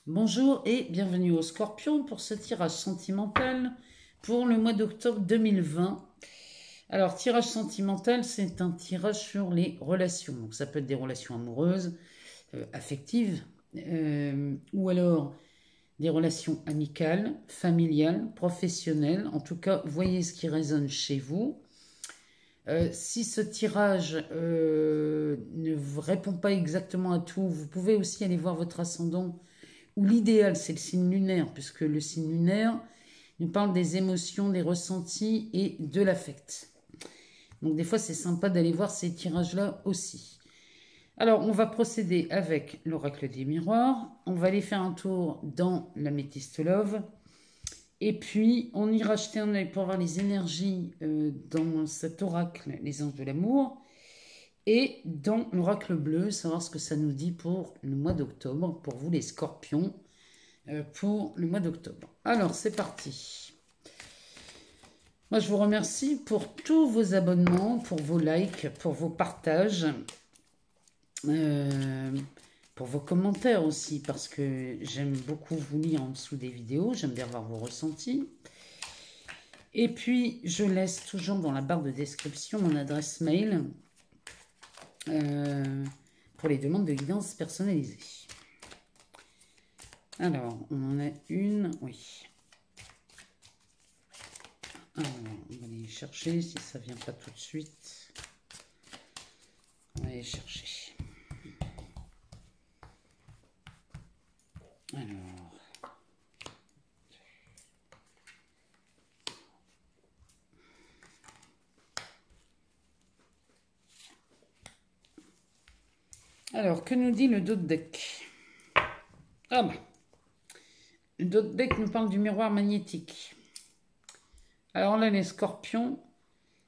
Bonjour et bienvenue au Scorpion pour ce tirage sentimental pour le mois d'octobre 2020. Alors, tirage sentimental, c'est un tirage sur les relations. Donc, ça peut être des relations amoureuses, affectives, ou alors des relations amicales, familiales, professionnelles. En tout cas, voyez ce qui résonne chez vous. Si ce tirage ne vous répond pas exactement à tout, vous pouvez aussi aller voir votre ascendant, ou l'idéal, c'est le signe lunaire, puisque le signe lunaire nous parle des émotions, des ressentis et de l'affect. Donc des fois, c'est sympa d'aller voir ces tirages-là aussi. Alors, on va procéder avec l'oracle des miroirs. On va aller faire un tour dans la Métiste Love. Et puis, on ira jeter un œil pour voir les énergies dans cet oracle, les anges de l'amour. Et dans l'oracle bleu, savoir ce que ça nous dit pour le mois d'octobre, pour vous les scorpions, pour le mois d'octobre. Alors, c'est parti. Moi, je vous remercie pour tous vos abonnements, pour vos likes, pour vos partages, pour vos commentaires aussi, parce que j'aime beaucoup vous lire en dessous des vidéos, j'aime bien voir vos ressentis. Et puis, je laisse toujours dans la barre de description mon adresse mail pour les demandes de guidance personnalisée. Alors, on en a une, oui. Alors, on va aller chercher si ça ne vient pas tout de suite. On va aller chercher. Alors. Alors, que nous dit le dos de deck? Ah bah. Le dos de deck nous parle du miroir magnétique. Alors là, les scorpions,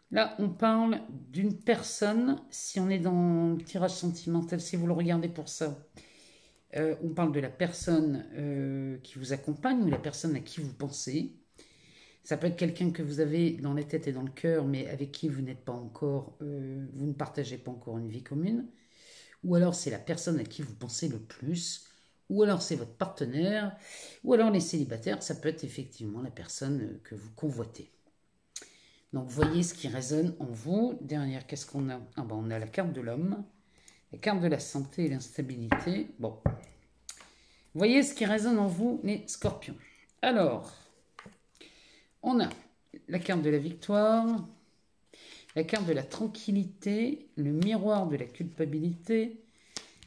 là, on parle d'une personne, si on est dans le tirage sentimental, si vous le regardez pour ça, on parle de la personne qui vous accompagne ou la personne à qui vous pensez. Ça peut être quelqu'un que vous avez dans la tête et dans le cœur, mais avec qui vous n'êtes pas encore, vous ne partagez pas encore une vie commune. Ou alors c'est la personne à qui vous pensez le plus. Ou alors c'est votre partenaire. Ou alors les célibataires, ça peut être effectivement la personne que vous convoitez. Donc voyez ce qui résonne en vous. Derrière, qu'est-ce qu'on a? Ah ben, on a la carte de l'homme, la carte de la santé et l'instabilité. Bon. Voyez ce qui résonne en vous, les scorpions. Alors, on a la carte de la victoire, la carte de la tranquillité, le miroir de la culpabilité,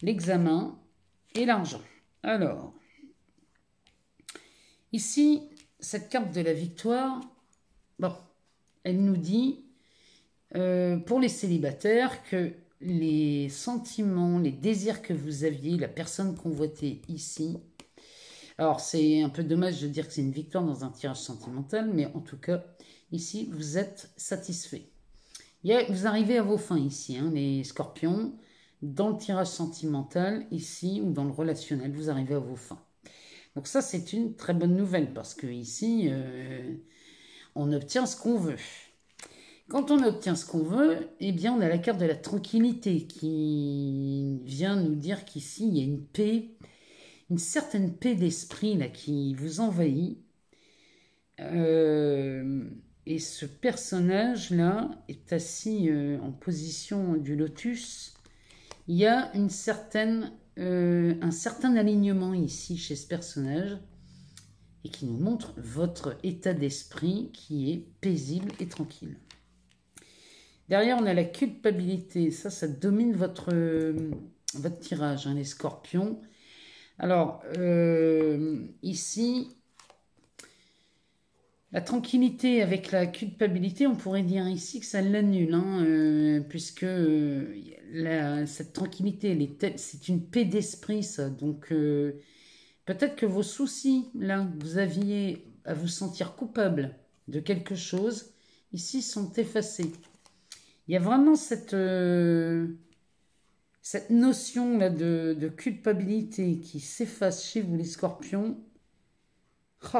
l'examen et l'argent. Alors, ici, cette carte de la victoire, bon, elle nous dit, pour les célibataires, que les sentiments, les désirs que vous aviez, la personne convoitée ici, alors c'est un peu dommage de dire que c'est une victoire dans un tirage sentimental, mais en tout cas, ici, vous êtes satisfait. Vous arrivez à vos fins ici, hein, les scorpions. Dans le tirage sentimental, ici, ou dans le relationnel, vous arrivez à vos fins. Donc ça, c'est une très bonne nouvelle, parce que ici, on obtient ce qu'on veut. Quand on obtient ce qu'on veut, eh bien, on a la carte de la tranquillité qui vient nous dire qu'ici, il y a une paix, une certaine paix d'esprit là qui vous envahit. Et ce personnage-là est assis en position du lotus. Il y a un certain alignement ici chez ce personnage et qui nous montre votre état d'esprit qui est paisible et tranquille. Derrière, on a la culpabilité. Ça domine votre tirage, hein, les scorpions. Alors, ici, la tranquillité avec la culpabilité, on pourrait dire ici que ça l'annule, hein, puisque cette tranquillité, c'est une paix d'esprit, ça. Donc, peut-être que vos soucis, là, vous aviez à vous sentir coupable de quelque chose, ici, sont effacés. Il y a vraiment cette notion là de culpabilité qui s'efface chez vous, les scorpions. Oh.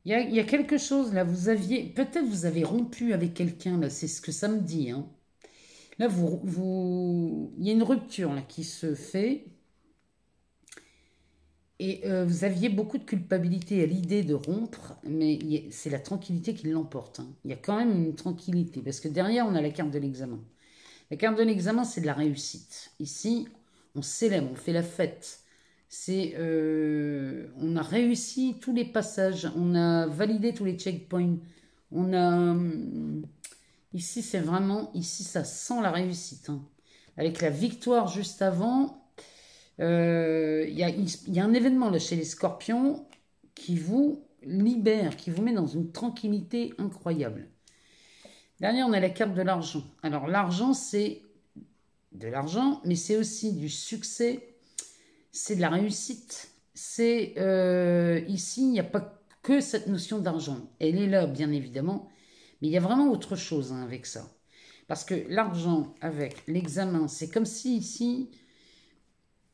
Il y a quelque chose là, peut-être vous avez rompu avec quelqu'un, là, c'est ce que ça me dit. Hein. Là, il y a une rupture là, qui se fait. Et vous aviez beaucoup de culpabilité à l'idée de rompre, mais c'est la tranquillité qui l'emporte, hein. Il y a quand même une tranquillité, parce que derrière, on a la carte de l'examen. La carte de l'examen, c'est de la réussite. Ici, on célèbre, on fait la fête. On a réussi tous les passages, on a validé tous les checkpoints. On a... Ici, c'est vraiment... Ici, ça sent la réussite, hein. Avec la victoire juste avant... Il y a un événement là chez les scorpions qui vous libère, qui vous met dans une tranquillité incroyable. Derrière, on a la carte de l'argent. Alors, l'argent, c'est de l'argent, mais c'est aussi du succès, c'est de la réussite. Ici, il n'y a pas que cette notion d'argent. Elle est là, bien évidemment, mais il y a vraiment autre chose, hein, avec ça. Parce que l'argent, avec l'examen, c'est comme si ici...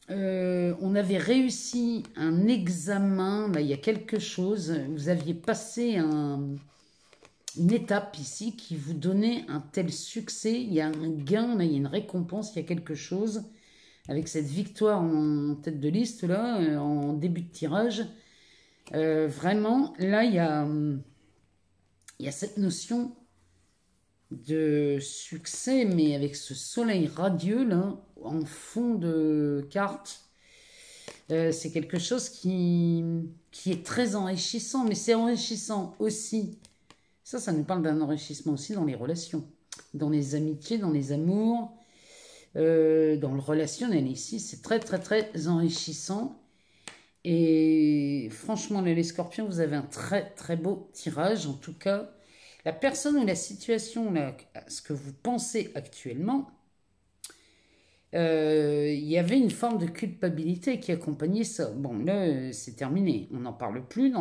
on avait réussi un examen, là il y a quelque chose, vous aviez passé une étape ici qui vous donnait un tel succès, il y a un gain, là il y a une récompense, il y a quelque chose, avec cette victoire en tête de liste, là, en début de tirage, vraiment, là il y a cette notion de succès, mais avec ce soleil radieux, là, en fond de carte, c'est quelque chose qui est très enrichissant, mais c'est enrichissant aussi. Ça nous parle d'un enrichissement aussi dans les relations, dans les amitiés, dans les amours, dans le relationnel ici, c'est très très très enrichissant. Et franchement, les scorpions, vous avez un très très beau tirage, en tout cas. La personne ou la situation, là, ce que vous pensez actuellement, il y avait une forme de culpabilité qui accompagnait ça. Bon, là, c'est terminé. On n'en parle plus.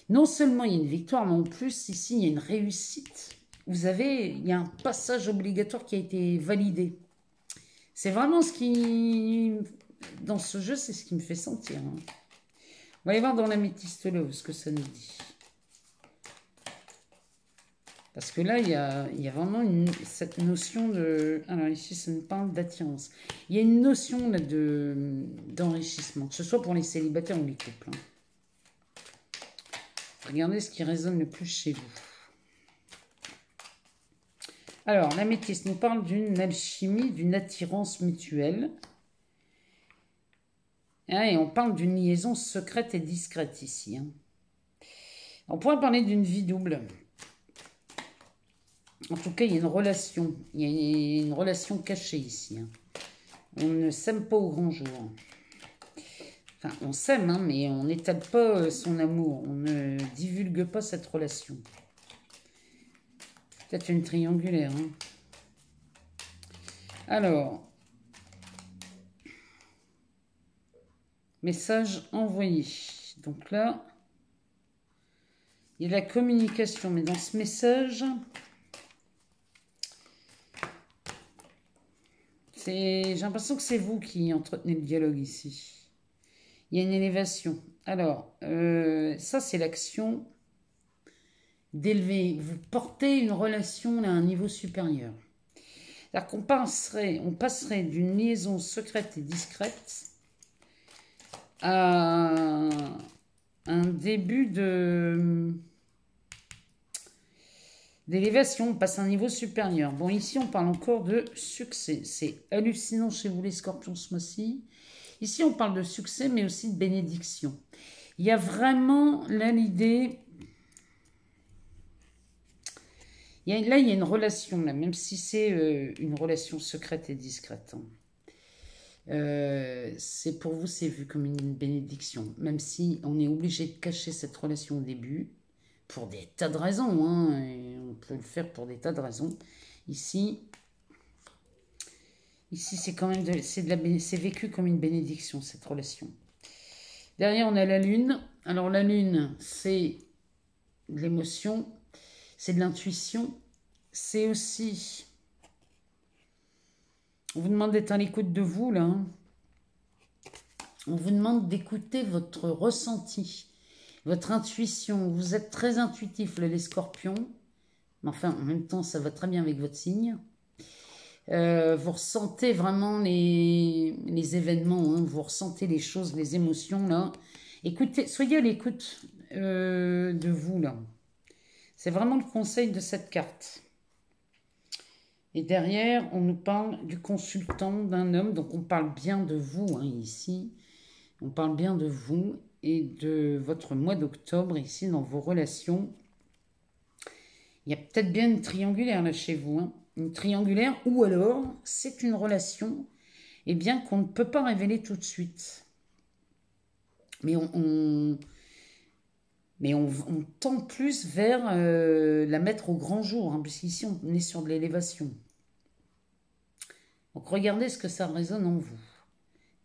Non seulement il y a une victoire, mais en plus, ici, il y a une réussite. Il y a un passage obligatoire qui a été validé. C'est vraiment ce qui... Dans ce jeu, c'est ce qui me fait sentir, hein. On va aller voir dans l'améthyste là ce que ça nous dit. Parce que là, il y a vraiment cette notion de... Alors ici, ça nous parle d'attirance. Il y a une notion là, d'enrichissement, que ce soit pour les célibataires ou les couples, hein. Regardez ce qui résonne le plus chez vous. Alors, l'améthyste nous parle d'une alchimie, d'une attirance mutuelle. Et on parle d'une liaison secrète et discrète ici, hein. On pourrait parler d'une vie double. En tout cas, il y a une relation. Il y a une relation cachée ici, hein. On ne s'aime pas au grand jour. Enfin, on s'aime, hein, mais on n'étale pas son amour. On ne divulgue pas cette relation. Peut-être une triangulaire, hein. Alors, message envoyé. Donc là, il y a la communication. Mais dans ce message... J'ai l'impression que c'est vous qui entretenez le dialogue ici. Il y a une élévation. Alors, ça c'est l'action d'élever. Vous portez une relation à un niveau supérieur. C'est-à-dire qu'on passerait d'une liaison secrète et discrète à un début d'élévation, on passe à un niveau supérieur. Bon, ici, on parle encore de succès. C'est hallucinant chez vous, les scorpions, ce mois-ci. Ici, on parle de succès, mais aussi de bénédiction. Il y a vraiment, là, l'idée... Là, il y a une relation, là, même si c'est une relation secrète et discrète, hein. C'est pour vous, c'est vu comme une bénédiction. Même si on est obligé de cacher cette relation au début... Pour des tas de raisons, hein, et on peut le faire pour des tas de raisons. Ici c'est quand même c'est vécu comme une bénédiction, cette relation. Derrière, on a la lune. Alors la lune, c'est de l'émotion, c'est de l'intuition, c'est aussi... On vous demande d'être à l'écoute de vous, là, hein. On vous demande d'écouter votre ressenti. Votre intuition, vous êtes très intuitif, les scorpions. Mais enfin, en même temps, ça va très bien avec votre signe. Vous ressentez vraiment les événements, hein, vous ressentez les choses, les émotions, là. Écoutez, soyez à l'écoute de vous, là. C'est vraiment le conseil de cette carte. Et derrière, on nous parle du consultant, d'un homme, donc on parle bien de vous, hein, ici. On parle bien de vous et de votre mois d'octobre, ici, dans vos relations. Il y a peut-être bien une triangulaire, là, chez vous, hein. Une triangulaire, ou alors, c'est une relation, eh bien, qu'on ne peut pas révéler tout de suite. Mais on tend plus vers la mettre au grand jour, hein, puisqu'ici, on est sur de l'élévation. Donc, regardez ce que ça résonne en vous.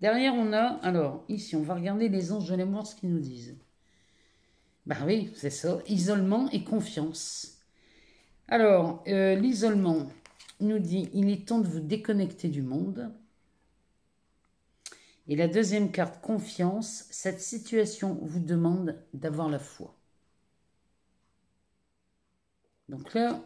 Derrière, on a, alors, ici, on va regarder les anges de l'amour, ce qu'ils nous disent. Bah oui, c'est ça, isolement et confiance. Alors, l'isolement nous dit, il est temps de vous déconnecter du monde. Et la deuxième carte, confiance, cette situation vous demande d'avoir la foi. Donc là,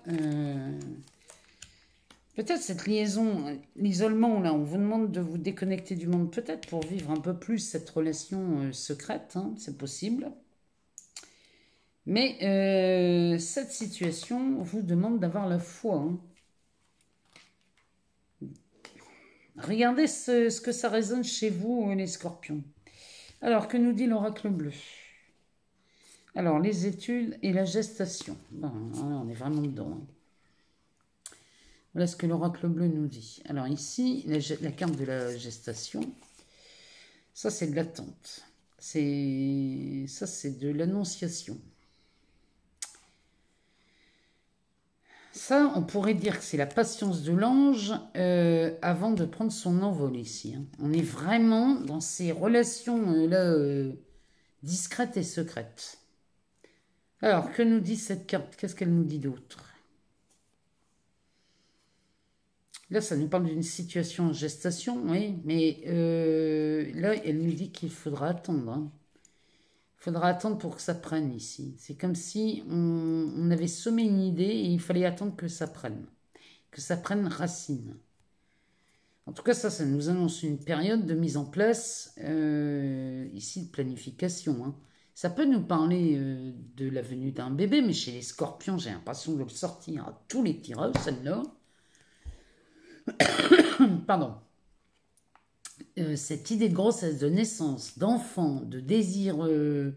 peut-être cette liaison, l'isolement, là, on vous demande de vous déconnecter du monde, peut-être pour vivre un peu plus cette relation secrète, hein, c'est possible. Mais cette situation vous demande d'avoir la foi. Hein. Regardez ce que ça résonne chez vous, les scorpions. Alors, que nous dit l'oracle bleu? Alors, les études et la gestation. Ben, on est vraiment dedans. Hein. Voilà ce que l'oracle bleu nous dit. Alors ici, la carte de la gestation, ça c'est de l'attente. Ça c'est de l'annonciation. Ça, on pourrait dire que c'est la patience de l'ange avant de prendre son envol ici. Hein. On est vraiment dans ces relations là discrètes et secrètes. Alors, que nous dit cette carte? Qu'est-ce qu'elle nous dit d'autre? Là, ça nous parle d'une situation en gestation, oui, mais là, elle nous dit qu'il faudra attendre. Hein. Il faudra attendre pour que ça prenne ici. C'est comme si on avait semé une idée et il fallait attendre que ça prenne racine. En tout cas, ça nous annonce une période de mise en place, ici, de planification. Hein. Ça peut nous parler de la venue d'un bébé, mais chez les scorpions, j'ai l'impression de le sortir à tous les tirages, celle-là. Pardon. Cette idée de grossesse, de naissance, d'enfant, de désir de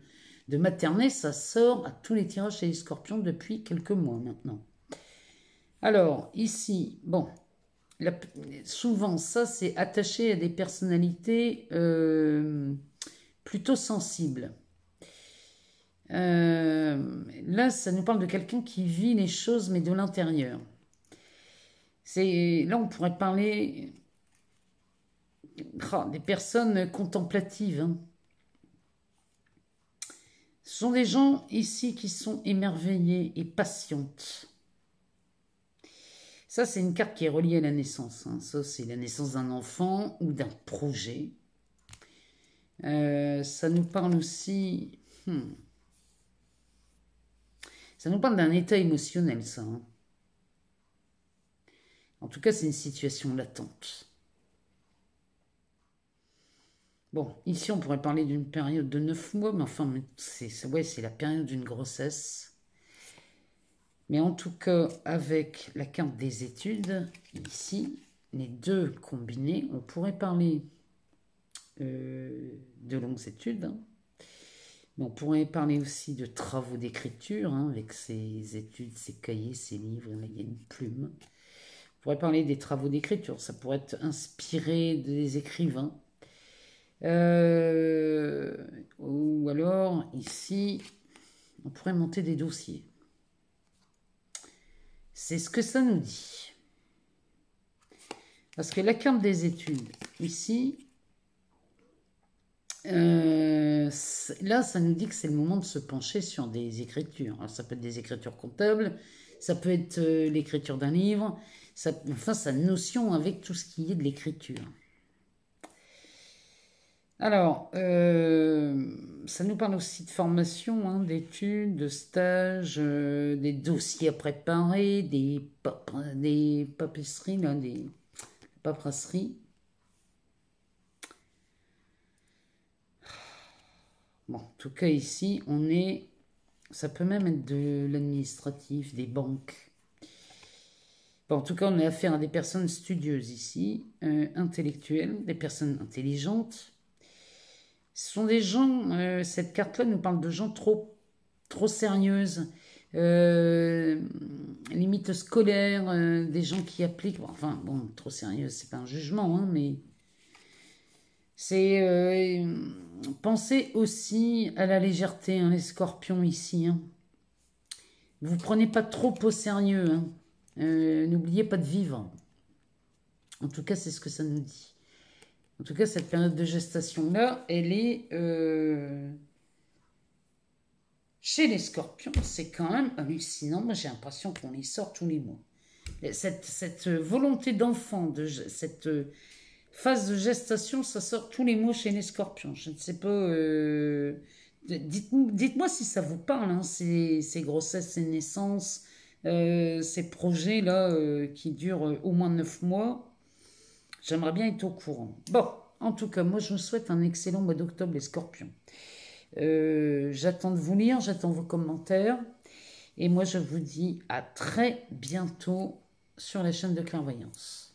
materner, ça sort à tous les tirages chez les scorpions depuis quelques mois maintenant. Alors, ici, bon, souvent, ça, c'est attaché à des personnalités plutôt sensibles. Là, ça nous parle de quelqu'un qui vit les choses, mais de l'intérieur. Là, on pourrait parler des personnes contemplatives. Hein. Ce sont des gens ici qui sont émerveillés et patientes. Ça, c'est une carte qui est reliée à la naissance. Hein. Ça, c'est la naissance d'un enfant ou d'un projet. Ça nous parle aussi... Ça nous parle d'un état émotionnel, ça. Hein. En tout cas, c'est une situation latente. Bon, ici, on pourrait parler d'une période de 9 mois, mais enfin, c'est la période d'une grossesse. Mais en tout cas, avec la carte des études, ici, les deux combinés, on pourrait parler de longues études. Hein. Mais on pourrait parler aussi de travaux d'écriture, hein, avec ses études, ses cahiers, ses livres. Là, il y a une plume. On pourrait parler des travaux d'écriture. Ça pourrait être inspiré des écrivains. Ou alors, ici, on pourrait monter des dossiers. C'est ce que ça nous dit. Parce que la carte des études, ici, là, ça nous dit que c'est le moment de se pencher sur des écritures. Alors, ça peut être des écritures comptables, ça peut être l'écriture d'un livre, enfin, sa notion avec tout ce qui est de l'écriture. Alors, ça nous parle aussi de formation, hein, d'études, de stages, des dossiers à préparer, des papeteries, là, paperasserie. Bon, en tout cas ici, on est... Ça peut même être de l'administratif, des banques. Bon, en tout cas, on a affaire à des personnes studieuses ici, intellectuelles, des personnes intelligentes. Ce sont des gens, cette carte-là nous parle de gens trop sérieuses, limite scolaires, des gens qui appliquent, enfin bon, trop sérieuses, c'est pas un jugement, hein, mais c'est pensez aussi à la légèreté, hein, les scorpions ici, hein. Vous prenez pas trop au sérieux, hein. N'oubliez pas de vivre. En tout cas, c'est ce que ça nous dit. En tout cas, cette période de gestation-là, elle est... Chez les scorpions, c'est quand même hallucinant. Moi, j'ai l'impression qu'on les sort tous les mois. Cette volonté d'enfant, cette phase de gestation, ça sort tous les mois chez les scorpions. Je ne sais pas... dites-moi si ça vous parle, hein, ces grossesses, ces naissances, ces projets-là qui durent au moins 9 mois. J'aimerais bien être au courant. Bon, en tout cas, moi, je vous souhaite un excellent mois d'octobre, les scorpions. J'attends de vous lire, j'attends vos commentaires. Et moi, je vous dis à très bientôt sur la chaîne de Clairvoyance.